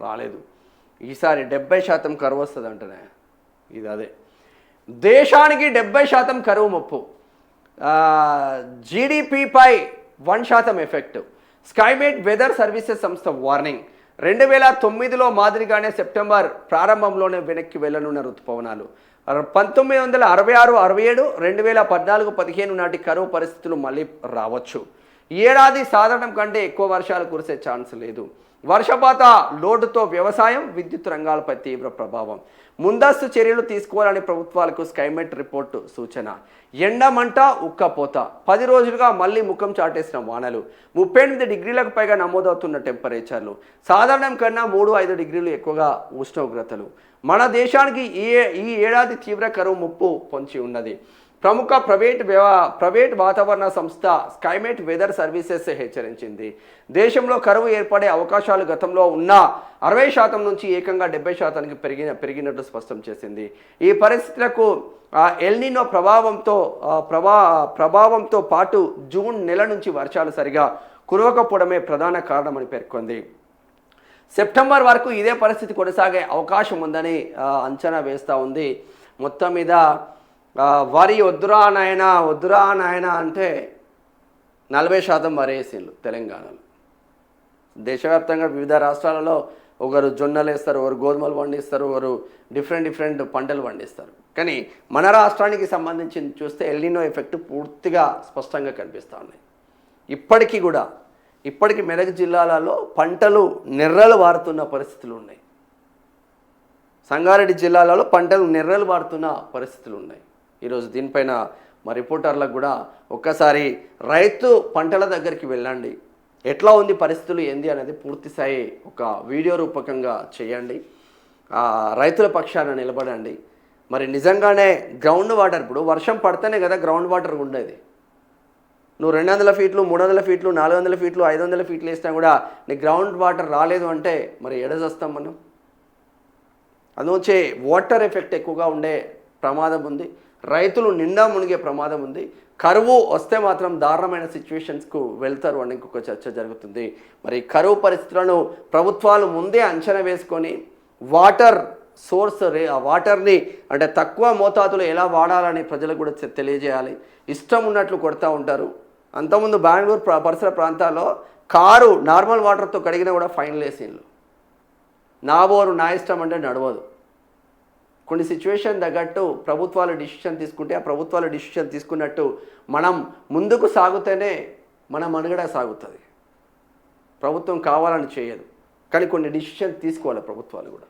రాలేదు. ఈసారి 70% కరువు వస్తుంది అంటనే. ఇది అదే దేశానికి 70% కరువు ముప్పు. జీడిపిపై 1% ఎఫెక్ట్. స్కైమేట్ వెదర్ సర్వీసెస్ సంస్థ వార్నింగ్. 2009లో మాదిరిగానే సెప్టెంబర్ ప్రారంభంలోనే వెనక్కి వెళ్లనున్న ఋతుపవనాలు. 1966, 67, 2014, 15 నాటి కరువు పరిస్థితులు మళ్ళీ రావచ్చు. ఈ ఏడాది సాధారణం కంటే ఎక్కువ వర్షాలు కురిసే ఛాన్స్ లేదు. వర్షపాత లోటుతో వ్యవసాయం, విద్యుత్ రంగాలపై తీవ్ర ప్రభావం. ముందస్తు చర్యలు తీసుకోవాలని ప్రభుత్వాలకు స్కైమెట్ రిపోర్టు సూచన. ఎండమంట, ఉక్కపోత. 10 రోజులుగా మళ్ళీ ముఖం చాటేసిన వానలు. 38 డిగ్రీలకు పైగా నమోదవుతున్న టెంపరేచర్లు. సాధారణం కన్నా 3-5 డిగ్రీలు ఎక్కువగా ఉష్ణోగ్రతలు. మన దేశానికి ఈ ఏడాది తీవ్ర కరువు ముప్పు పొంచి ఉన్నది. ప్రముఖ ప్రైవేట్ వాతావరణ సంస్థ స్కైమేట్ వెదర్ సర్వీసెస్ హెచ్చరించింది. దేశంలో కరువు ఏర్పడే అవకాశాలు గతంలో ఉన్న 60% నుంచి ఏకంగా 70%కి పెరిగినట్టు స్పష్టం చేసింది. ఈ పరిస్థితులకు ఎల్నినో ప్రభావంతో పాటు జూన్ నెల నుంచి వర్షాలు సరిగా కురవకపోవడమే ప్రధాన కారణమని పేర్కొంది. సెప్టెంబర్ వరకు ఇదే పరిస్థితి కొనసాగే అవకాశం ఉందని అంచనా వేస్తూ ఉంది. మొత్తం మీద వరి వద్దురా నాయన అంటే 40% వరి వేసిండ్రు తెలంగాణలో. దేశవ్యాప్తంగా వివిధ రాష్ట్రాలలో ఒకరు జొన్నలు వేస్తారు, ఒకరు గోధుమలు పండిస్తారు, ఒకరు డిఫరెంట్ పంటలు పండిస్తారు. కానీ మన రాష్ట్రానికి సంబంధించి చూస్తే ఎల్నినో ఎఫెక్ట్ పూర్తిగా స్పష్టంగా కనిపిస్తూ ఉన్నాయి. ఇప్పటికీ మెదక్ జిల్లాలలో పంటలు నెర్రలు వారుతున్న పరిస్థితులు ఉన్నాయి. సంగారెడ్డి జిల్లాలలో పంటలు నెర్రలు వారుతున్న పరిస్థితులు ఉన్నాయి. ఈరోజు దీనిపైన మా రిపోర్టర్లకు కూడా ఒక్కసారి రైతు పంటల దగ్గరికి వెళ్ళండి, ఎట్లా ఉంది పరిస్థితులు ఏంది అనేది పూర్తిస్థాయి ఒక వీడియో రూపకంగా చేయండి. రైతుల పక్షాన నిలబడండి. మరి నిజంగానే గ్రౌండ్ వాటర్, ఇప్పుడు వర్షం పడితేనే కదా గ్రౌండ్ వాటర్ ఉండేది. నువ్వు 200 ఫీట్లు, 300 ఫీట్లు, 400 ఫీట్లు, 500 ఫీట్లు వేసినా కూడా నీ గ్రౌండ్ వాటర్ రాలేదు అంటే మరి ఎడజొస్తాం మనం. అందువచ్చే వాటర్ ఎఫెక్ట్ ఎక్కువగా ఉండే ప్రమాదం ఉంది. రైతులు నిండా మునిగే ప్రమాదం ఉంది. కరువు వస్తే మాత్రం దారుణమైన సిచ్యువేషన్స్కు వెళ్తారు అని ఇంకొక చర్చ జరుగుతుంది. మరి కరువు పరిస్థితులను ప్రభుత్వాలు ముందే అంచనా వేసుకొని వాటర్ని అంటే తక్కువ మోతాదులో ఎలా వాడాలని ప్రజలకు కూడా తెలియజేయాలి. ఇష్టం ఉన్నట్లు కొడతా ఉంటారు. అంతకుముందు బెంగళూరు పరిసర ప్రాంతాల్లో కారు నార్మల్ వాటర్తో కడిగినా కూడా ఫైన్లు వేసిండ్రు. నా బోరు నా ఇష్టం అంటే నడవదు. కొన్ని సిచ్యువేషన్ తగ్గట్టు ప్రభుత్వాలు డిసిషన్ తీసుకుంటే ఆ ప్రభుత్వాలు డిసిషన్ తీసుకున్నట్టు మనం ముందుకు సాగుతేనే మన మనుగడ సాగుతుంది. ప్రభుత్వం కావాలని చేయదు, కానీ కొన్ని డిసిషన్ తీసుకోవాలి ప్రభుత్వాలు కూడా.